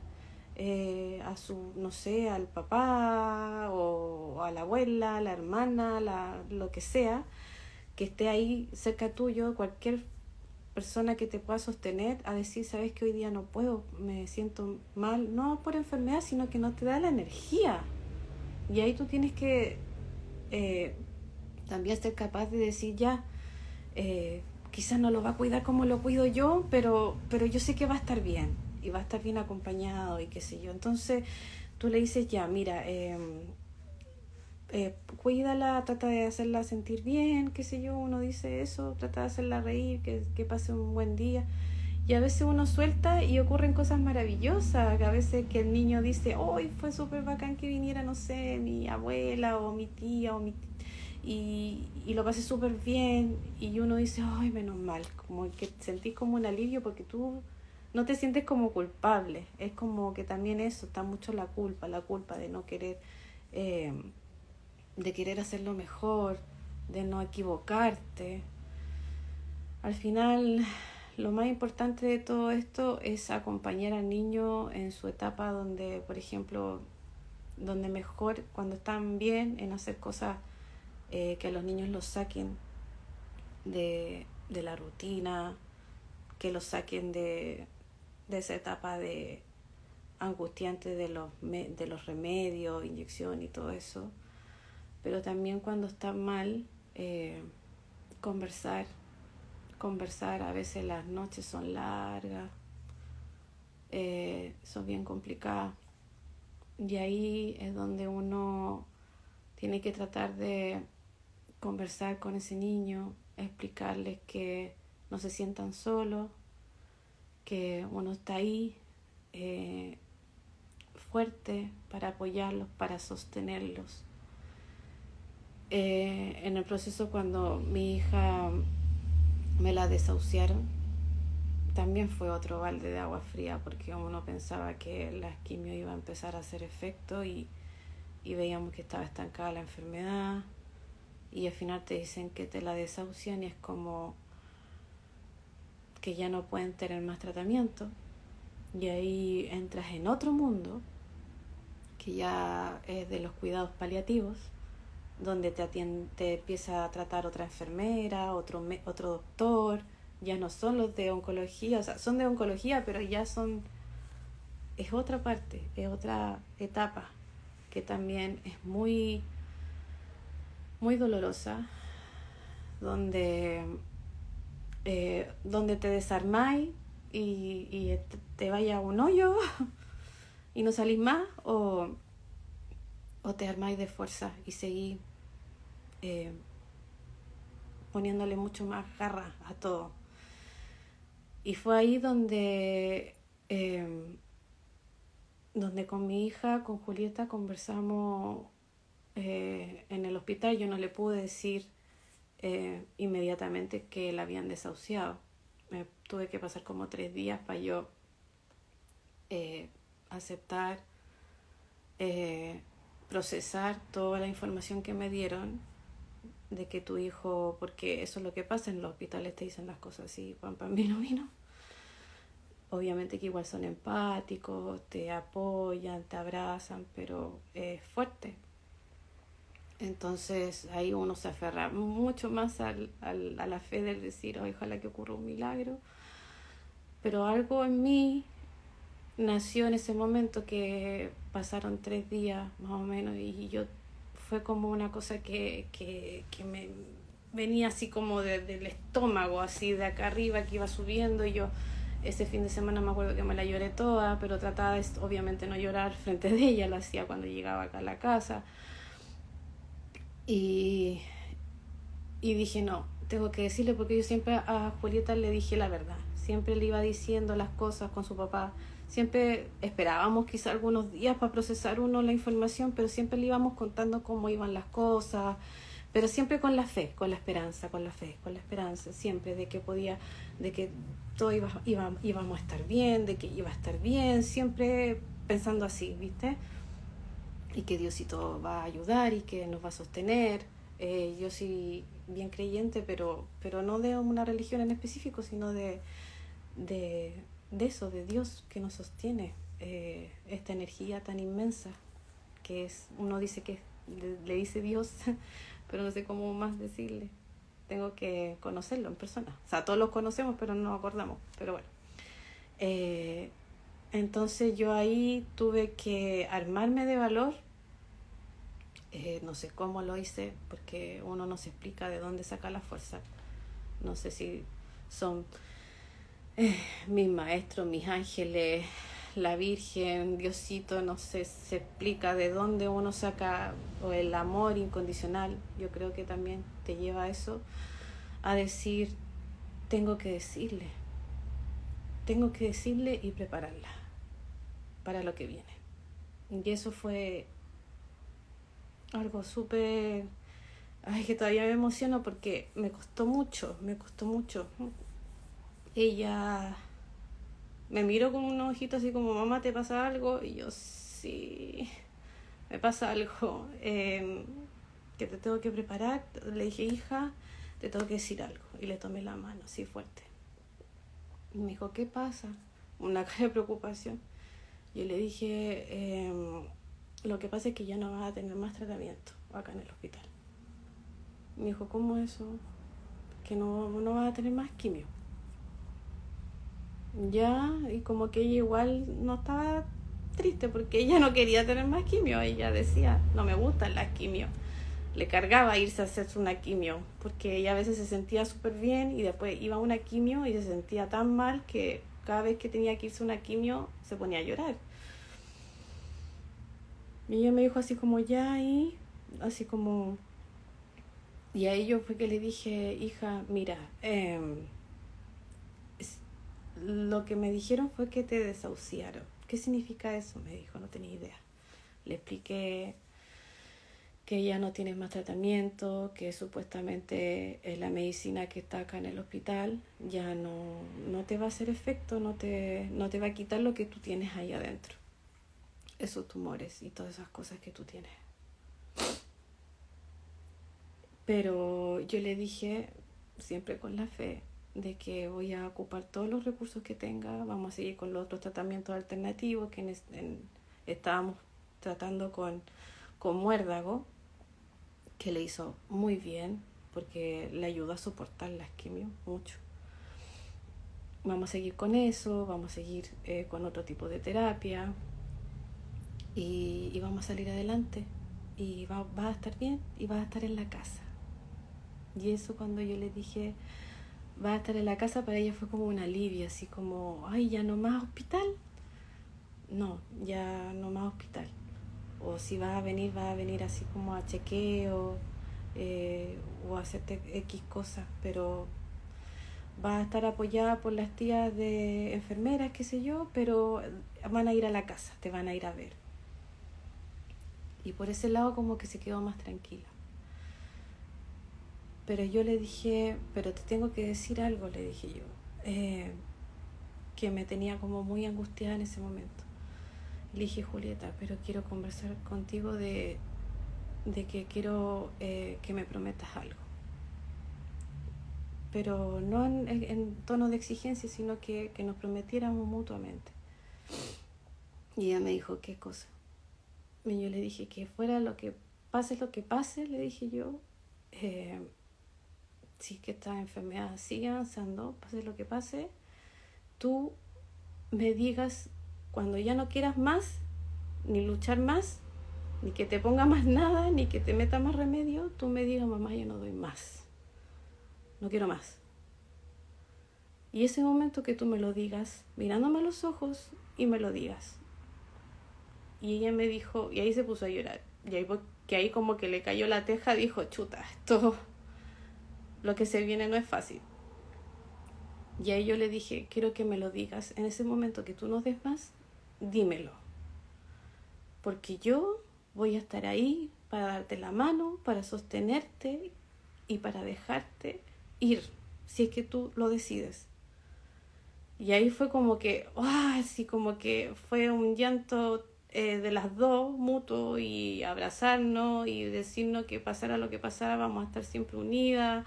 S1: a no sé, al papá o a la abuela, a la hermana, lo que sea, que esté ahí cerca tuyo, cualquier persona que te pueda sostener, a decir: sabes que hoy día no puedo, me siento mal, no por enfermedad, sino que no te da la energía. Y ahí tú tienes que también ser capaz de decir: ya, quizás no lo va a cuidar como lo cuido yo, pero yo sé que va a estar bien, y va a estar bien acompañado, y qué sé yo. Entonces tú le dices: ya, mira, cuídala, trata de hacerla sentir bien, qué sé yo, uno dice eso, trata de hacerla reír, que pase un buen día. Y a veces uno suelta y ocurren cosas maravillosas, a veces que el niño dice: hoy fue súper bacán que viniera, no sé, mi abuela o mi tía y lo pasé súper bien, y uno dice: ay, menos mal, como que sentís como un alivio, porque tú no te sientes como culpable. Es como que también eso, está mucho la culpa de no querer, de querer hacerlo mejor, de no equivocarte. Al final, lo más importante de todo esto es acompañar al niño en su etapa donde, por ejemplo, donde mejor, cuando están bien en hacer cosas que a los niños los saquen de la rutina, que los saquen de esa etapa de angustiante de los remedios, inyección y todo eso. Pero también cuando están mal, conversar, a veces las noches son largas, son bien complicadas, y ahí es donde uno tiene que tratar de conversar con ese niño, explicarles que no se sientan solos, que uno está ahí fuerte para apoyarlos, para sostenerlos. En el proceso, cuando mi hija me la desahuciaron, también fue otro balde de agua fría, porque uno pensaba que la quimio iba a empezar a hacer efecto y veíamos que estaba estancada la enfermedad, y al final te dicen que te la desahucian y es como que ya no pueden tener más tratamiento, y ahí entras en otro mundo que ya es de los cuidados paliativos, donde te empieza a tratar otra enfermera, otro doctor. Ya no son los de oncología, o sea, son de oncología, pero ya es otra parte, es otra etapa que también es muy, muy dolorosa, donde te desarmáis y te vaya a un hoyo y no salís más, o te armáis de fuerza y seguís poniéndole mucho más garra a todo. Y fue ahí donde con mi hija, con Julieta, conversamos en el hospital. Yo no le pude decir inmediatamente que la habían desahuciado. Tuve que pasar como 3 días para yo aceptar, procesar toda la información que me dieron de que tu hijo, porque eso es lo que pasa en los hospitales, te dicen las cosas así, pam, pam, vino, vino. Obviamente que igual son empáticos, te apoyan, te abrazan, pero es fuerte. Entonces ahí uno se aferra mucho más a la fe del decir, oh, ojalá que ocurra un milagro. Pero algo en mí nació en ese momento, que pasaron 3 días más o menos, y yo fue como una cosa que me venía así como del estómago, así de acá arriba, que iba subiendo. Y yo ese fin de semana me acuerdo que me la lloré toda, pero trataba de obviamente no llorar frente de ella, lo hacía cuando llegaba acá a la casa. Y dije, no, tengo que decirle, porque yo siempre a Julieta le dije la verdad, siempre le iba diciendo las cosas con su papá. Siempre esperábamos quizá algunos días para procesar uno la información, pero siempre le íbamos contando cómo iban las cosas, pero siempre con la fe, con la esperanza, con la fe, con la esperanza, siempre de que todo íbamos a estar bien, de que iba a estar bien, siempre pensando así, ¿viste? Y que Diosito va a ayudar y que nos va a sostener. Yo soy bien creyente, pero no de una religión en específico, sino de eso, de Dios que nos sostiene, esta energía tan inmensa que es, uno dice que le dice Dios, pero no sé cómo más decirle. Tengo que conocerlo en persona. O sea, todos los conocemos, pero no nos acordamos. Pero bueno. Entonces yo ahí tuve que armarme de valor. No sé cómo lo hice, porque uno no se explica de dónde saca la fuerza. No sé si son mis maestros, mis ángeles, la Virgen, Diosito, no sé, se explica de dónde uno saca, o el amor incondicional. Yo creo que también te lleva a eso, a decir, tengo que decirle y prepararla para lo que viene. Y eso fue algo súper, que todavía me emociono, porque me costó mucho. Ella me miró con unos ojitos así como, mamá, ¿te pasa algo? Y yo, sí, me pasa algo. que te tengo que preparar. Le dije, hija, te tengo que decir algo. Y le tomé la mano así fuerte. Y me dijo, ¿qué pasa? Una cara de preocupación. Yo le dije, lo que pasa es que ya no vas a tener más tratamiento acá en el hospital. Me dijo, ¿cómo eso? Que no vas a tener más quimio. Ya, y como que ella igual no estaba triste porque ella no quería tener más quimio. Ella decía, no me gustan las quimios. Le cargaba irse a hacerse una quimio porque ella a veces se sentía súper bien y después iba a una quimio y se sentía tan mal que cada vez que tenía que irse a una quimio se ponía a llorar. Y ella me dijo así como ya, y así como... Y a ello fue que le dije, hija, mira, lo que me dijeron fue que te desahuciaron. ¿Qué significa eso? Me dijo, no tenía idea. Le expliqué que ya no tienes más tratamiento, que supuestamente la medicina que está acá en el hospital ya no te va a hacer efecto, no te va a quitar lo que tú tienes ahí adentro. Esos tumores y todas esas cosas que tú tienes. Pero yo le dije, siempre con la fe, de que voy a ocupar todos los recursos que tenga, vamos a seguir con los otros tratamientos alternativos que estábamos tratando con muérdago, que le hizo muy bien, porque le ayudó a soportar las quimios mucho. Vamos a seguir con eso, vamos a seguir con otro tipo de terapia y vamos a salir adelante y vas a estar bien y vas a estar en la casa. Y eso cuando yo le dije, va a estar en la casa, para ella fue como un alivio, así como, ay, ya no más hospital. No, ya no más hospital. O si vas a venir así como a chequeo o a hacerte X cosas, pero vas a estar apoyada por las tías de enfermeras, qué sé yo, pero van a ir a la casa, te van a ir a ver. Y por ese lado como que se quedó más tranquila. Pero yo le dije, pero te tengo que decir algo, le dije yo, que me tenía como muy angustiada en ese momento. Le dije, Julieta, pero quiero conversar contigo de que quiero que me prometas algo. Pero no en tono de exigencia, sino que nos prometiéramos mutuamente. Y ella me dijo, ¿qué cosa? Y yo le dije que fuera lo que pase, le dije yo, si es que esta enfermedad sigue avanzando, pase lo que pase, tú me digas cuando ya no quieras más, ni luchar más, ni que te ponga más nada, ni que te meta más remedio, tú me digas, mamá, yo no doy más, no quiero más. Y ese momento que tú me lo digas, mirándome a los ojos y me lo digas. Y ella me dijo, y ahí se puso a llorar, y ahí como que le cayó la teja, dijo, chuta, esto, lo que se viene no es fácil. Y ahí yo le dije, quiero que me lo digas, en ese momento que tú no des más, dímelo. Porque yo voy a estar ahí para darte la mano, para sostenerte y para dejarte ir, si es que tú lo decides. Y ahí fue como que, así como que fue un llanto de las dos, mutuo, y abrazarnos y decirnos que pasara lo que pasara, vamos a estar siempre unidas,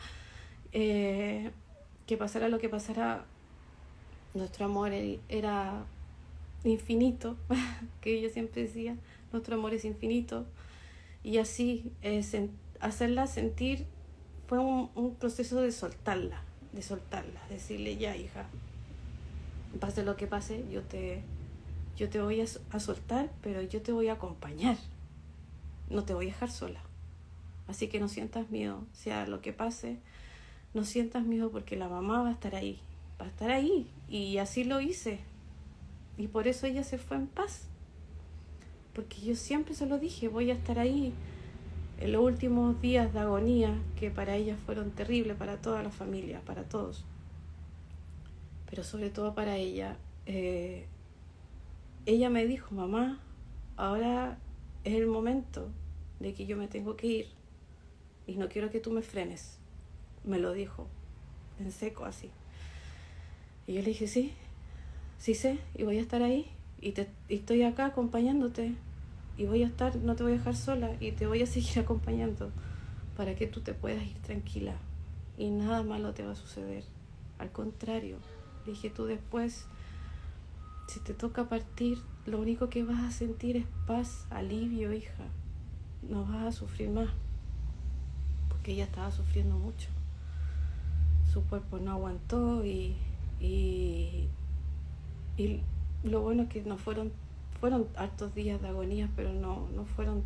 S1: que pasara lo que pasara, nuestro amor era infinito, que yo siempre decía, nuestro amor es infinito. Y así, hacerla sentir fue un proceso de soltarla, decirle, ya, hija, pase lo que pase, yo te voy a soltar, pero yo te voy a acompañar, no te voy a dejar sola. Así que no sientas miedo, sea lo que pase, no sientas miedo porque la mamá va a estar ahí. Y así lo hice. Y por eso ella se fue en paz. Porque yo siempre se lo dije, voy a estar ahí en los últimos días de agonía, que para ella fueron terribles, para toda la familia, para todos. Pero sobre todo para ella. Ella me dijo, mamá, ahora es el momento de que yo me tengo que ir y no quiero que tú me frenes. Me lo dijo, en seco así. Y yo le dije, sí sé, y voy a estar ahí, y estoy acá acompañándote, y voy a estar, no te voy a dejar sola, y te voy a seguir acompañando. para que tú te puedas ir tranquila y nada malo te va a suceder. Al contrario, dije, tú después, si te toca partir, lo único que vas a sentir es paz, alivio, hija. No vas a sufrir más, porque ella estaba sufriendo mucho. Su cuerpo no aguantó y lo bueno es que no fueron hartos días de agonía, pero no fueron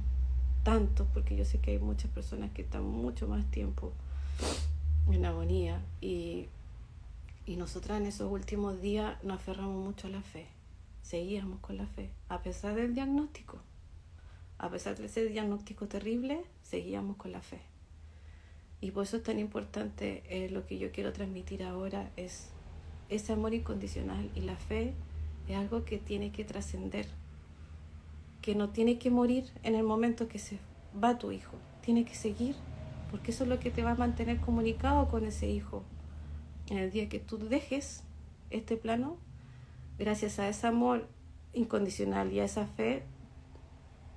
S1: tantos, porque yo sé que hay muchas personas que están mucho más tiempo en agonía y nosotras en esos últimos días nos aferramos mucho a la fe, seguíamos con la fe, a pesar del diagnóstico, a pesar de ese diagnóstico terrible, seguíamos con la fe. Y por eso es tan importante, lo que yo quiero transmitir ahora es ese amor incondicional, y la fe es algo que tiene que trascender, que no tiene que morir en el momento que se va tu hijo, tiene que seguir, porque eso es lo que te va a mantener comunicado con ese hijo. En el día que tú dejes este plano, gracias a ese amor incondicional y a esa fe,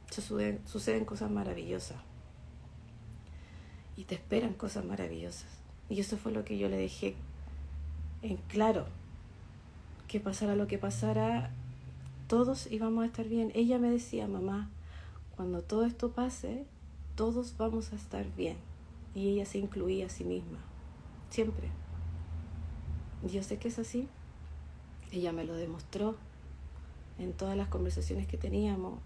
S1: suceden cosas maravillosas y te esperan cosas maravillosas. Y eso fue lo que yo le dejé en claro, que pasara lo que pasara, todos íbamos a estar bien. Ella me decía, mamá, cuando todo esto pase, todos vamos a estar bien. Y ella se incluía a sí misma, siempre. Yo sé que es así. Ella me lo demostró en todas las conversaciones que teníamos.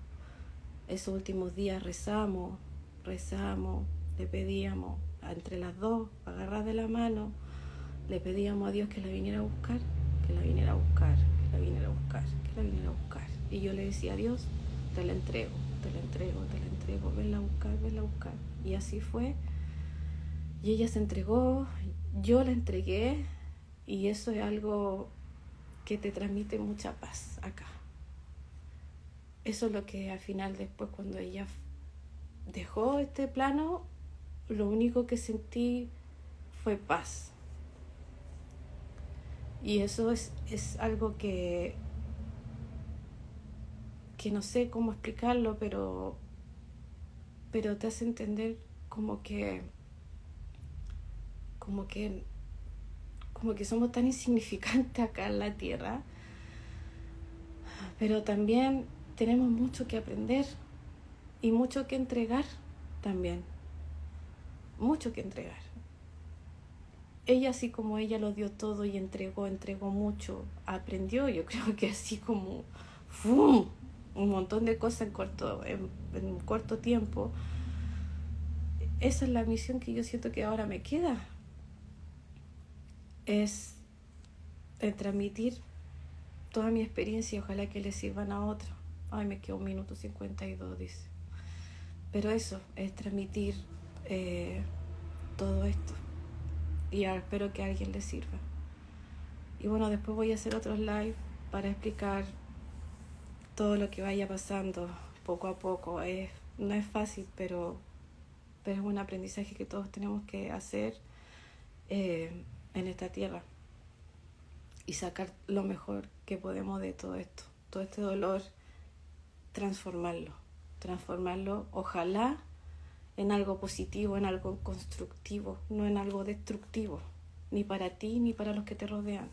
S1: Esos últimos días rezamos, le pedíamos entre las dos, agarradas de la mano, le pedíamos a Dios que la viniera a buscar, que la viniera a buscar, que la viniera a buscar, que la viniera a buscar. Y yo le decía a Dios, te la entrego, te la entrego, te la entrego, venla a buscar, venla a buscar. Y así fue. Y ella se entregó, yo la entregué, y eso es algo que te transmite mucha paz acá. Eso es lo que al final, después, cuando ella dejó este plano, lo único que sentí fue paz. Y eso es algo que no sé cómo explicarlo, pero te hace entender como que somos tan insignificantes acá en la tierra, pero también tenemos mucho que aprender y mucho que entregar también, mucho que entregar. Ella, así como ella lo dio todo y entregó mucho, aprendió, yo creo que así como ¡fum!, un montón de cosas en un corto tiempo. Esa es la misión que yo siento que ahora me queda, es transmitir toda mi experiencia y ojalá que le sirvan a otros. Ay, me quedó 1:52, dice. Pero eso, es transmitir todo esto. Y espero que a alguien le sirva. Y bueno, después voy a hacer otros live para explicar todo lo que vaya pasando poco a poco. No es fácil, pero es un aprendizaje que todos tenemos que hacer en esta tierra. Y sacar lo mejor que podemos de todo esto. Todo este dolor, transformarlo, ojalá en algo positivo, en algo constructivo, no en algo destructivo, ni para ti ni para los que te rodean.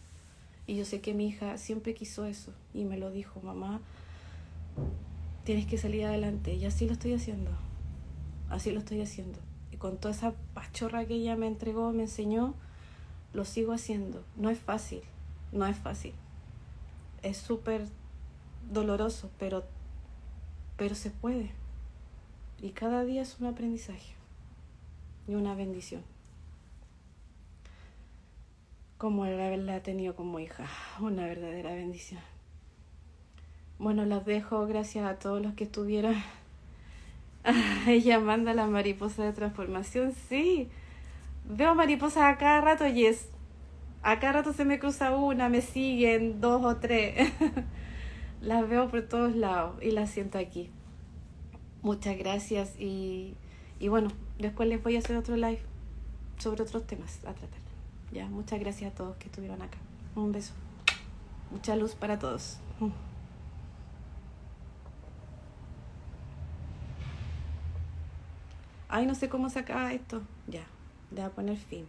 S1: Y yo sé que mi hija siempre quiso eso y me lo dijo, mamá, tienes que salir adelante, y así lo estoy haciendo, y con toda esa pachorra que ella me entregó, me enseñó, lo sigo haciendo. No es fácil, es súper doloroso, pero se puede. Y cada día es un aprendizaje y una bendición, como el haberla tenido como hija, una verdadera bendición. Bueno, los dejo, gracias a todos los que estuvieron. Ella manda la mariposa de transformación, sí. Veo mariposas a cada rato, Yes. A cada rato se me cruza una, me siguen 2 o 3. Las veo por todos lados y las siento aquí. Muchas gracias y bueno, después les voy a hacer otro live sobre otros temas a tratar. Ya, muchas gracias a todos que estuvieron acá. Un beso. Mucha luz para todos. ay, no sé cómo se acaba esto. Ya, le voy a poner fin.